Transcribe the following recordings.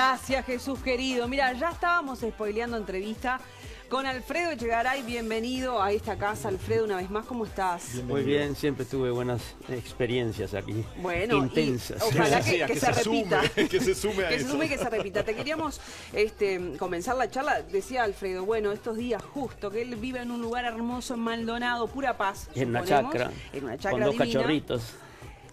Gracias, Jesús querido. Mira, ya estábamos spoileando entrevista con Alfredo Echegaray. Bienvenido a esta casa, Alfredo, una vez más. ¿Cómo estás? Muy bien, siempre tuve buenas experiencias aquí. Bueno, intensas. Ojalá que se repita. Que se sume a que eso. se sume y que se repita. Te queríamos comenzar la charla. Decía Alfredo, bueno, estos días justo, que él vive en un lugar hermoso en Maldonado, pura paz. En una chacra. En una chacra con dos divina. cachorritos.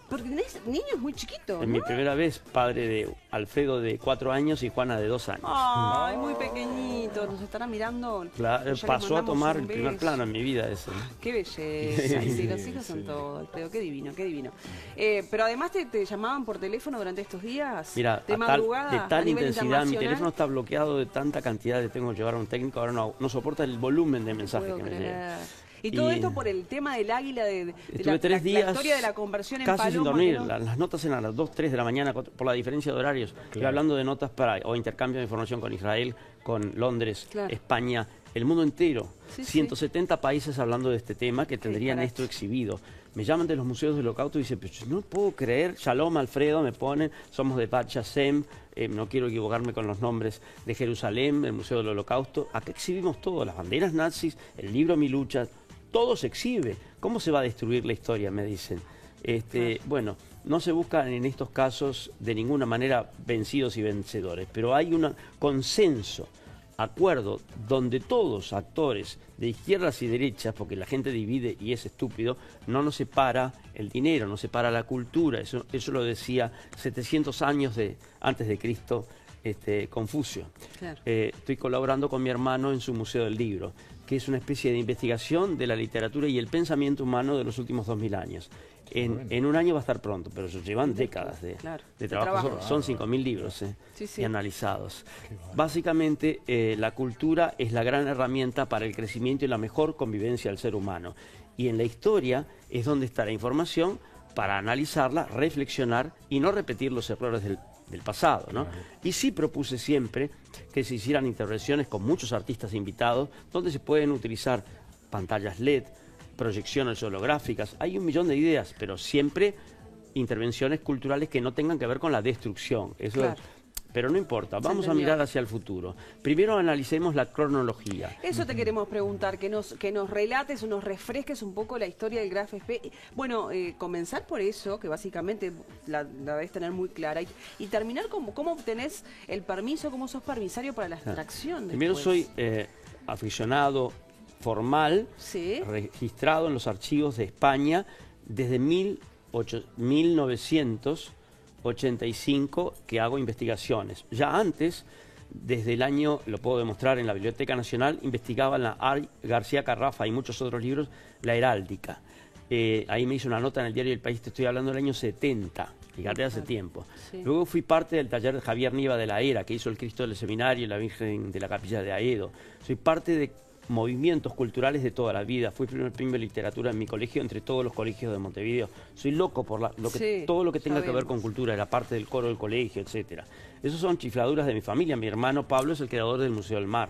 Porque tenés niños muy chiquitos, En ¿no? mi primera vez, padre de Alfredo de 4 años y Juana de 2 años. Ay, muy pequeñito, nos estará mirando. Claro, Ya le pasó a mandamos tomar un el primer beso. plano en mi vida ese. Qué belleza. Y sí, los hijos son todo, Alfredo. Qué divino, qué divino. Pero además te llamaban por teléfono durante estos días. Mira, de madrugada, de a tal nivel intensidad, mi internacional. teléfono está bloqueado de tanta cantidad de tengo que llevar a un técnico, ahora no soporta el volumen de mensajes Puedo que me creer. llegan. Y todo Y- esto por el tema del águila, de Estuve 3 días la historia de la conversión en casi paloma. sin dormir. ¿No? Las notas eran a las 2, 3 de la mañana por la diferencia de horarios. Estoy hablando de notas o intercambio de información con Israel, con Londres, Claro. España, el mundo entero. Sí, sí. 170 países hablando de este tema que tendrían disparate. esto exhibido. Me llaman de los museos del Holocausto y dicen, pero yo no puedo creer, Shalom Alfredo, me ponen, somos de Bat Yasem, no quiero equivocarme con los nombres, de Jerusalén, el Museo del Holocausto. Acá exhibimos todo, las banderas nazis, el libro Mi Lucha, todo se exhibe. ¿Cómo se va a destruir la historia? Me dicen. Bueno, no se buscan en estos casos de ninguna manera vencidos y vencedores, pero hay un consenso, acuerdo, donde todos, actores de izquierdas y derechas, porque la gente divide y es estúpido, no nos separa el dinero, nos separa la cultura. Eso lo decía 700 años antes de Cristo Confucio. Claro. Estoy colaborando con mi hermano en su Museo del Libro, que es una especie de investigación de la literatura y el pensamiento humano de los últimos 2000 años. En un año va a estar pronto, pero llevan décadas de trabajo. Son 5000 libros y analizados. Básicamente, la cultura es la gran herramienta para el crecimiento y la mejor convivencia del ser humano. Y en la historia es donde está la información para analizarla, reflexionar y no repetir los errores del pasado, ¿no? Y sí propuse siempre que se hicieran intervenciones con muchos artistas invitados, donde se pueden utilizar pantallas LED, proyecciones holográficas. Hay un millón de ideas, pero siempre intervenciones culturales que no tengan que ver con la destrucción. Eso Claro. Pero no importa, vamos a entendió. mirar hacia el futuro. Primero analicemos la cronología. Eso te queremos preguntar, que nos relates o nos refresques un poco la historia del Graf Spee. Bueno, comenzar por eso, que básicamente la debes tener muy clara, y terminar cómo obtenés el permiso, cómo sos permisario para la extracción. Primero después. soy aficionado formal, Sí. registrado en los archivos de España desde 1985 que hago investigaciones. Ya antes, desde el año, lo puedo demostrar en la Biblioteca Nacional, investigaba en la García Carrafa y muchos otros libros la heráldica. Ahí me hizo una nota en el diario El País, te estoy hablando del año 70, fíjate, hace tiempo. Sí. Luego fui parte del taller de Javier Niva de la Era, que hizo el Cristo del Seminario y la Virgen de la Capilla de Aedo. Soy parte de movimientos culturales de toda la vida. Fui primer premio de literatura en mi colegio, entre todos los colegios de Montevideo. Soy loco por todo lo que tenga que ver con cultura, la parte del coro del colegio, etcétera. Esos son chifladuras de mi familia. Mi hermano Pablo es el creador del Museo del Mar.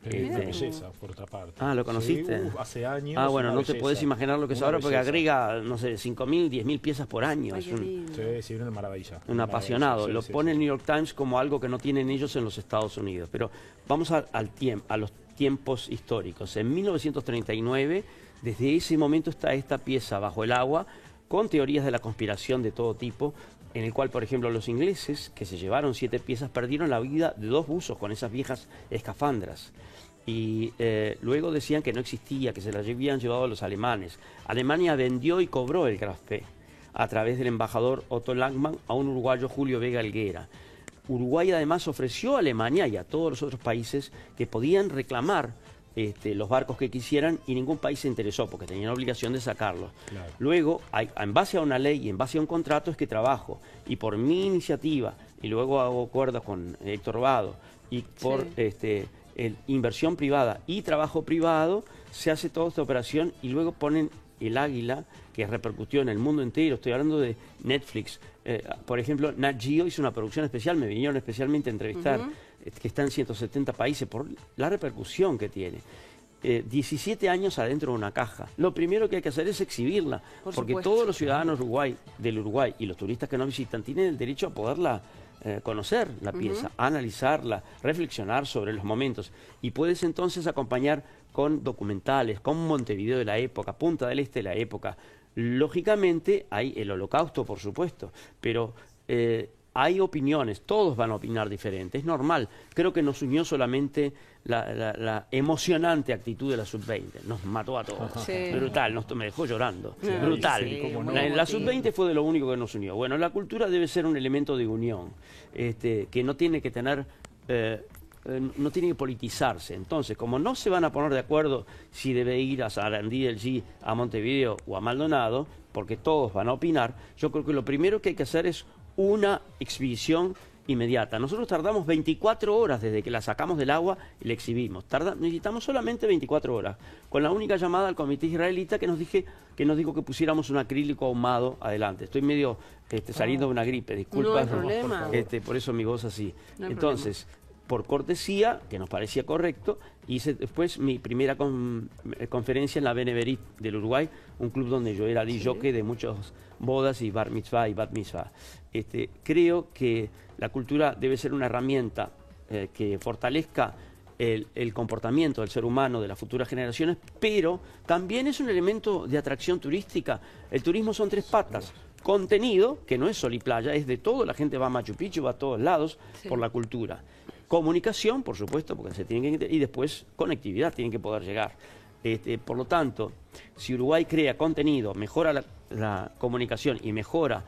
Una belleza, por otra parte. Ah, ¿lo conociste? Sí, hace años. Bueno, una no te belleza, podés imaginar lo que es una ahora, porque belleza. agrega, no sé, 5000, 10.000 piezas por año. Ay, Es qué lindo. Sí, una maravilla. un apasionado. Sí, Lo sí, pone sí. el New York Times como algo que no tienen ellos en los Estados Unidos. Pero vamos a los tiempos históricos. En 1939, desde ese momento está esta pieza bajo el agua, con teorías de la conspiración de todo tipo, en el cual, por ejemplo, los ingleses, que se llevaron 7 piezas, perdieron la vida de 2 buzos con esas viejas escafandras. Y luego decían que no existía, que se las habían llevado los alemanes. Alemania vendió y cobró el Graf Spee a través del embajador Otto Langmann a un uruguayo, Julio Vega Helguera. Uruguay además ofreció a Alemania y a todos los otros países que podían reclamar los barcos que quisieran, y ningún país se interesó porque tenían obligación de sacarlos. Claro. Luego, en base a una ley y en base a un contrato es que trabajo, y por mi iniciativa, y luego hago acuerdos con Héctor Vado, y por inversión privada y trabajo privado, se hace toda esta operación, y luego ponen el águila, que repercutió en el mundo entero. Estoy hablando de Netflix. Por ejemplo, Nat Geo hizo una producción especial, me vinieron especialmente a entrevistar, que está en 170 países, por la repercusión que tiene. 17 años adentro de una caja. Lo primero que hay que hacer es exhibirla, porque todos los ciudadanos del Uruguay y los turistas que nos visitan tienen el derecho a poderla conocer la pieza, analizarla, reflexionar sobre los momentos. Y puedes entonces acompañar con documentales, con Montevideo de la época, Punta del Este de la época. Lógicamente hay el Holocausto, por supuesto, pero hay opiniones, todos van a opinar diferente, es normal. Creo que nos unió solamente la emocionante actitud de la Sub-20, nos mató a todos. Sí. Brutal, me dejó llorando, Sí, brutal. sí, cómo no. La Sub-20 fue de lo único que nos unió. Bueno, la cultura debe ser un elemento de unión, que no tiene que tener... no tiene que politizarse. Entonces, como no se van a poner de acuerdo si debe ir a Sarandí del G, a Montevideo o a Maldonado, porque todos van a opinar, yo creo que lo primero que hay que hacer es una exhibición inmediata. Nosotros tardamos 24 horas desde que la sacamos del agua y la exhibimos. Necesitamos solamente 24 horas, con la única llamada al comité israelita que nos dijo que pusiéramos un acrílico ahumado adelante. Estoy medio saliendo de una gripe, disculpas. No hay problema. Por eso mi voz así. No hay Entonces, por cortesía, que nos parecía correcto, hice después mi primera conferencia en la Beneverit del Uruguay, un club donde yo era jockey de muchas bodas y bar mitzvah y bat mitzvah. Creo que la cultura debe ser una herramienta que fortalezca el comportamiento del ser humano de las futuras generaciones, pero también es un elemento de atracción turística. El turismo son tres patas. Contenido, que no es sol y playa, es de todo, la gente va a Machu Picchu, va a todos lados por la cultura. Comunicación, por supuesto, porque se tienen que... Y después conectividad, tienen que poder llegar. Por lo tanto, si Uruguay crea contenido, mejora la comunicación y mejora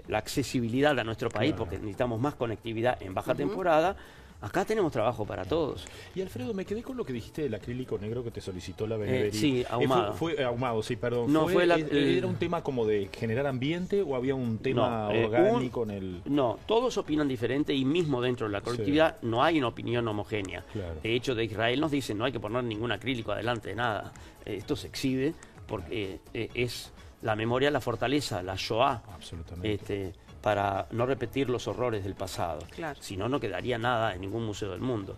la accesibilidad a nuestro país, porque necesitamos más conectividad en baja temporada, acá tenemos trabajo para todos. Y Alfredo, me quedé con lo que dijiste del acrílico negro que te solicitó la Beneverit. Sí, ahumado. Fue ahumado, sí, perdón. No, ¿Era un tema como de generar ambiente o había un tema orgánico en el...? No, todos opinan diferente y mismo dentro de la colectividad no hay una opinión homogénea. Claro. De hecho, de Israel nos dicen no hay que poner ningún acrílico adelante de nada. Esto se exhibe porque es la memoria, la fortaleza, la Shoah. Absolutamente. Para no repetir los horrores del pasado. Claro. Si no, no quedaría nada en ningún museo del mundo.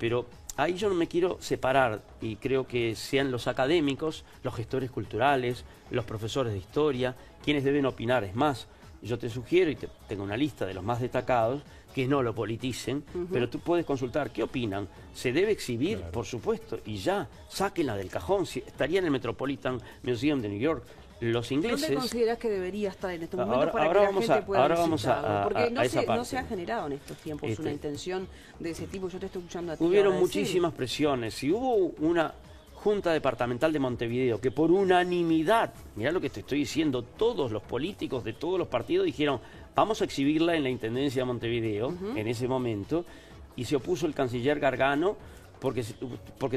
Pero ahí yo no me quiero separar y creo que sean los académicos, los gestores culturales, los profesores de historia, quienes deben opinar. Es más, yo te sugiero, y tengo una lista de los más destacados, que no lo politicen, pero tú puedes consultar qué opinan. ¿Se debe exhibir? Claro. Por supuesto, y ya, sáquenla del cajón. Si estaría en el Metropolitan Museum de New York. Los ingleses... ¿Dónde considerás que debería estar en estos momentos para ahora que vamos la gente pueda visitarlo? Porque no se ha parte. generado en estos tiempos una intención de ese tipo. Yo te estoy escuchando a ti. Hubieron ahora decir. muchísimas presiones. Si hubo una Junta Departamental de Montevideo que por unanimidad, mirá lo que te estoy diciendo, todos los políticos de todos los partidos dijeron vamos a exhibirla en la Intendencia de Montevideo en ese momento, y se opuso el canciller Gargano porque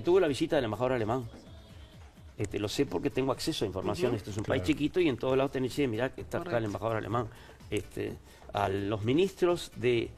tuvo la visita del embajador alemán. Lo sé porque tengo acceso a información. Esto es un país chiquito y en todos lados tenés, mirá que está acá el embajador alemán. A los ministros de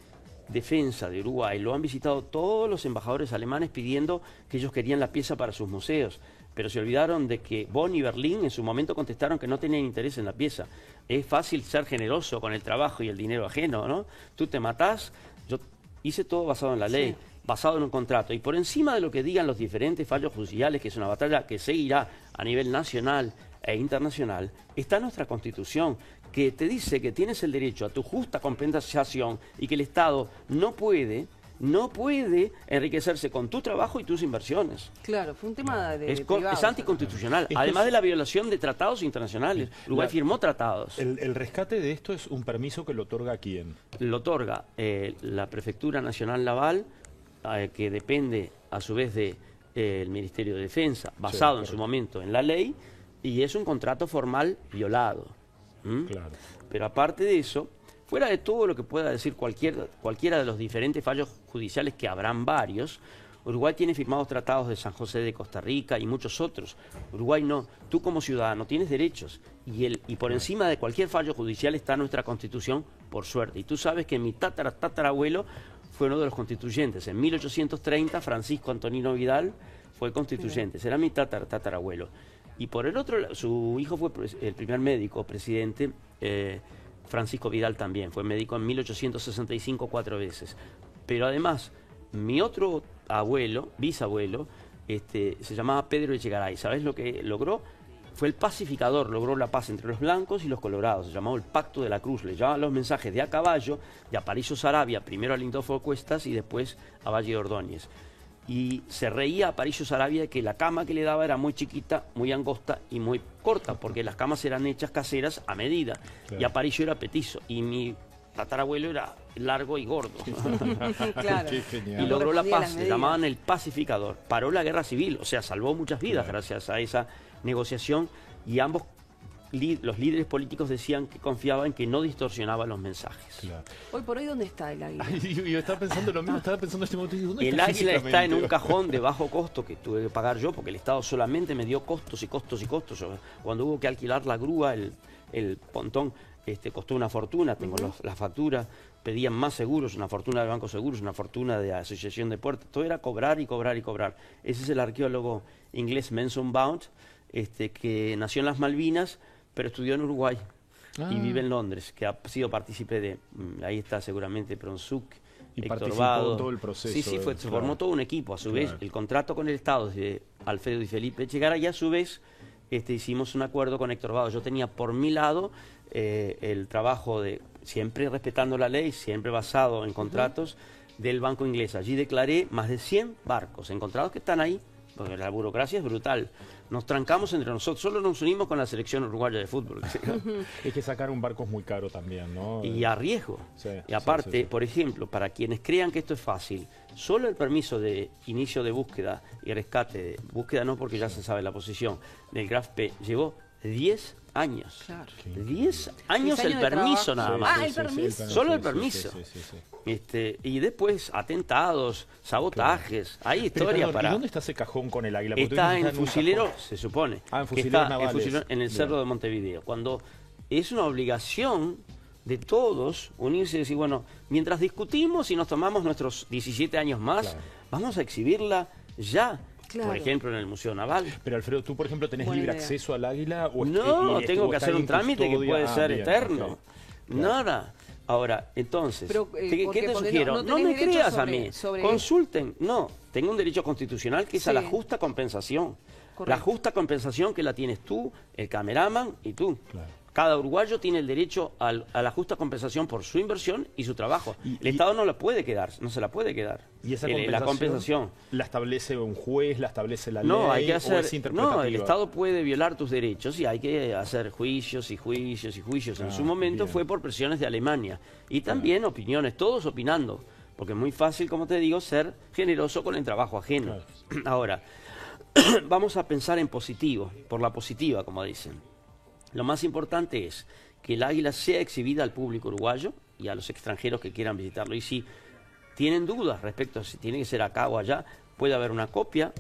Defensa de Uruguay lo han visitado todos los embajadores alemanes pidiendo que ellos querían la pieza para sus museos. Pero se olvidaron de que Bonn y Berlín en su momento contestaron que no tenían interés en la pieza. Es fácil ser generoso con el trabajo y el dinero ajeno, ¿no? Tú te matás, yo hice todo basado en la ley. Basado en un contrato, y por encima de lo que digan los diferentes fallos judiciales, que es una batalla que seguirá a nivel nacional e internacional, está nuestra Constitución, que te dice que tienes el derecho a tu justa compensación y que el Estado no puede enriquecerse con tu trabajo y tus inversiones. Claro, fue un tema Es privado. anticonstitucional, además de la violación de tratados internacionales. Uruguay firmó tratados. El rescate de esto es un permiso que lo otorga a quién. Lo otorga la Prefectura Nacional Naval, que depende a su vez del Ministerio de Defensa, basado en su momento en la ley, y es un contrato formal violado. Claro. Pero aparte de eso, fuera de todo lo que pueda decir cualquiera de los diferentes fallos judiciales, que habrán varios, Uruguay tiene firmados tratados de San José de Costa Rica y muchos otros. Uruguay no. Tú como ciudadano tienes derechos y por encima de cualquier fallo judicial está nuestra Constitución, por suerte. Y tú sabes que mi tatarabuelo fue uno de los constituyentes. En 1830 Francisco Antonino Vidal fue constituyente. Será mi tatarabuelo. Y por el otro, su hijo fue el primer médico presidente, Francisco Vidal también. Fue médico en 1865 4 veces. Pero además, mi otro abuelo, bisabuelo, se llamaba Pedro Echegaray. ¿Sabes lo que logró? fue el pacificador, logró la paz entre los blancos y los colorados, se llamó el Pacto de la Cruz, le llevaban los mensajes de a caballo, de Aparicio Saravia, primero a Lindolfo Cuestas y después a Valle de Ordóñez. Y se reía Aparicio Saravia de que la cama que le daba era muy chiquita, muy angosta y muy corta, porque las camas eran hechas caseras a medida, y Aparicio era petizo, y mi tatarabuelo era largo y gordo. Claro. Y logró la paz, le llamaban el pacificador. Paró la guerra civil, o sea, salvó muchas vidas gracias a esa negociación, y ambos los líderes políticos decían que confiaban en que no distorsionaba los mensajes. Claro. Hoy por hoy, ¿dónde está el águila? Yo estaba pensando lo mismo, estaba pensando en este momento. ¿Dónde El está águila está en un físicamente? cajón de bajo costo que tuve que pagar yo, porque el Estado solamente me dio costos y costos y costos. Cuando hubo que alquilar la grúa, el pontón, costó una fortuna, tengo las facturas, pedían más seguros, una fortuna de Banco Seguros, una fortuna de Asociación de Puertos, todo era cobrar y cobrar y cobrar. Ese es el arqueólogo inglés Manson Blount, que nació en las Malvinas, pero estudió en Uruguay y vive en Londres, que ha sido partícipe de, ahí está seguramente Pronsuk, Y Héctor participó Vado. en todo el proceso. Sí, se formó todo un equipo. A su vez, el contrato con el Estado de Alfredo y Felipe Chegara, y a su vez hicimos un acuerdo con Héctor Vado. Yo tenía por mi lado el trabajo de, siempre respetando la ley, siempre basado en contratos del Banco Inglés. Allí declaré más de 100 barcos encontrados que están ahí, porque la burocracia es brutal. Nos trancamos entre nosotros, solo nos unimos con la selección uruguaya de fútbol. Es que sacar un barco es muy caro también, ¿no? Y a riesgo. Sí, Y aparte, sí. por ejemplo, para quienes crean que esto es fácil, solo el permiso de inicio de búsqueda y rescate, búsqueda no porque ya se sabe la posición, del Graf P, llevó 10 años. Claro. 10 años 10 el años de permiso trabajo. nada más. Ah, el permiso. Solo el permiso. Sí. Y después atentados, sabotajes, hay Pero, historia perdón, para... ¿y dónde está ese cajón con el águila? Porque tú Está dices, en un Fusilero, cajón. se supone. Ah, en que Fusileros está Navales. en el Bien. Cerro de Montevideo. Cuando es una obligación de todos unirse y decir, bueno, mientras discutimos y nos tomamos nuestros 17 años más, Claro. vamos a exhibirla ya. Claro. Por ejemplo, en el Museo Naval. Pero Alfredo, ¿tú por ejemplo tenés Buena libre idea. acceso al águila? O No, tengo que está hacer en un trámite que custodia? puede ser Bien, eterno. ok. Claro. Nada. Ahora, entonces, Pero, ¿qué porque te no sugiero? No tenés me derecho creas a sobre- mí. sobre- Consulten. No, tengo un derecho constitucional que es a la Sí. justa compensación. Correcto. La justa compensación que la tienes tú, el cameraman y tú. Claro. Cada uruguayo tiene el derecho a la justa compensación por su inversión y su trabajo. Y- El Estado no la puede quedar, no se la puede quedar. ¿Y esa La compensación. la establece un juez, la establece la ley? No, hay que ¿O hacer. es interpretativa? No, el Estado puede violar tus derechos y hay que hacer juicios y juicios y juicios. En su momento bien. fue por presiones de Alemania y también opiniones, todos opinando, porque es muy fácil, como te digo, ser generoso con el trabajo ajeno. Claro. Ahora, vamos a pensar en positivo, por la positiva, como dicen. Lo más importante es que el águila sea exhibida al público uruguayo y a los extranjeros que quieran visitarlo. Y si tienen dudas respecto a si tiene que ser acá o allá, puede haber una copia,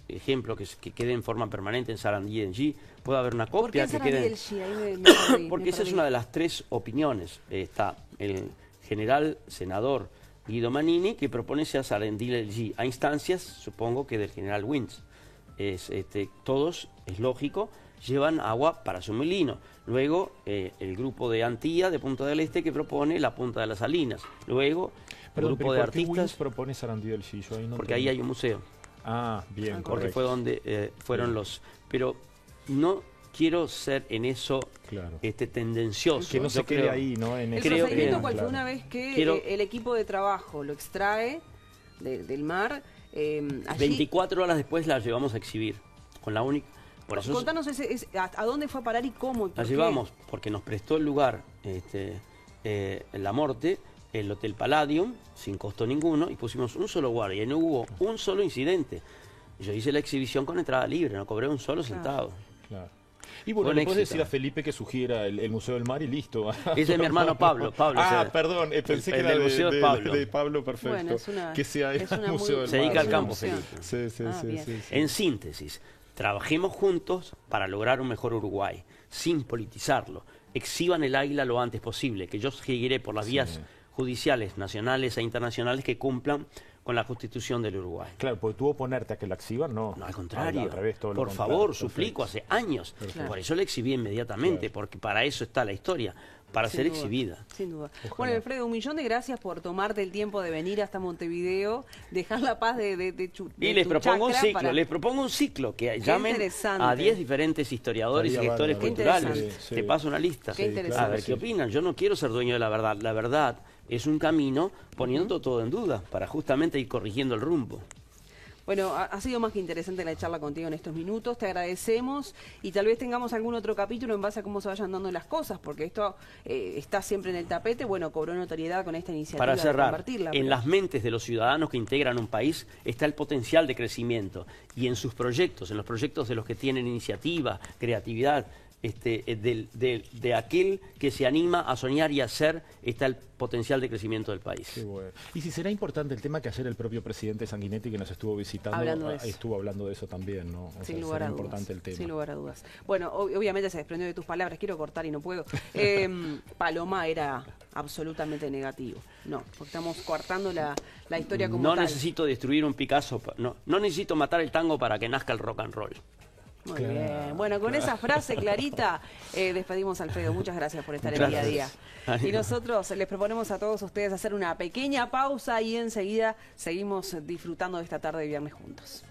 ejemplo, que quede en forma permanente en Sarandí G, puede haber una ¿Por qué copia que Sarandí quede... del G? Ahí me perdí, Porque me esa es perdí. una de las tres opiniones. Está el general senador Guido Manini, que propone sea Sarandí del G, a instancias, supongo que del general Wins. Todos, es lógico, llevan agua para su molino. Luego, el grupo de Antía, de Punta del Este, que propone la Punta de las Salinas. Luego, el Perdón, grupo pero de ¿por qué Wins artistas, propone Sarandí del Gillo? Ahí no porque ahí entendí. hay un museo. Ah, bien, Ah, Porque correcto. fue donde fueron los... Pero no quiero ser en eso Claro. tendencioso. Que no Yo se quede creo- ahí, ¿no? En El ese creo procedimiento que- cuál fue claro. una vez que Quiero- el equipo de trabajo lo extrae del mar. Allí, 24 horas después la llevamos a exhibir. Con la única... Por eso contanos a dónde fue a parar y cómo. Y por la qué. llevamos porque nos prestó el lugar en La Morte, el Hotel Palladium, sin costo ninguno, y pusimos un solo guardia y no hubo un solo incidente. Yo hice la exhibición con entrada libre, no cobré un solo centavo. Claro. Y bueno, Buen le puedes éxito. decir a Felipe que sugiera el Museo del Mar y listo. Ese es mi hermano Pablo. Ah, ese- perdón, pensé el que era del Museo de Pablo. de Pablo, perfecto. Bueno, es una- que sea es el una Museo muy- del Se Mar. dedica al sí. campo, opción. Felipe. Sí, sí, Ah, sí, bien. sí, sí. En síntesis, trabajemos juntos para lograr un mejor Uruguay, sin politizarlo. Exhiban el águila lo antes posible, que yo seguiré por las vías judiciales, nacionales e internacionales que cumplan con la Constitución del Uruguay. Claro, porque tú oponerte a que la exhiban, no. No, al contrario. Al revés, todo lo por contrario. favor, Perfecto. suplico, hace años. Perfecto. Por eso lo exhibí inmediatamente, Claro. porque para eso está la historia. para Sin ser duda, exhibida. Sin duda. Ojalá. Bueno, Alfredo, un millón de gracias por tomarte el tiempo de venir hasta Montevideo, dejar la paz de Y les tu propongo un chacra ciclo, para... les propongo un ciclo que llamen interesante. a 10 diferentes historiadores y Estaría gestores bárbaro. culturales. Qué interesante. Te paso una lista. Qué interesante. A ver qué opinan. Yo no quiero ser dueño de la verdad. La verdad es un camino poniendo todo en duda para justamente ir corrigiendo el rumbo. Bueno, ha sido más que interesante la charla contigo en estos minutos, te agradecemos y tal vez tengamos algún otro capítulo en base a cómo se vayan dando las cosas, porque esto está siempre en el tapete, bueno, cobró notoriedad con esta iniciativa Para de cerrar, convertirla. en las mentes de los ciudadanos que integran un país está el potencial de crecimiento y en sus proyectos, en los proyectos de los que tienen iniciativa, creatividad, de aquel que se anima a soñar y a hacer, está el potencial de crecimiento del país. Qué bueno. Y si será importante el tema que ayer el propio presidente Sanguinetti, que nos estuvo visitando, estuvo hablando de eso también, ¿no? O Sin sea, lugar a será dudas. importante el tema. Sin lugar a dudas. Bueno, obviamente se desprendió de tus palabras, quiero cortar y no puedo. Paloma era absolutamente negativo. No, porque estamos cortando la historia como No tal. necesito destruir un Picasso, no necesito matar el tango para que nazca el rock and roll. Muy Claro, bien. Bueno, con esa frase clarita despedimos a Alfredo. Muchas gracias por estar en el día a día. Y nosotros les proponemos a todos ustedes hacer una pequeña pausa y enseguida seguimos disfrutando de esta tarde de viernes juntos.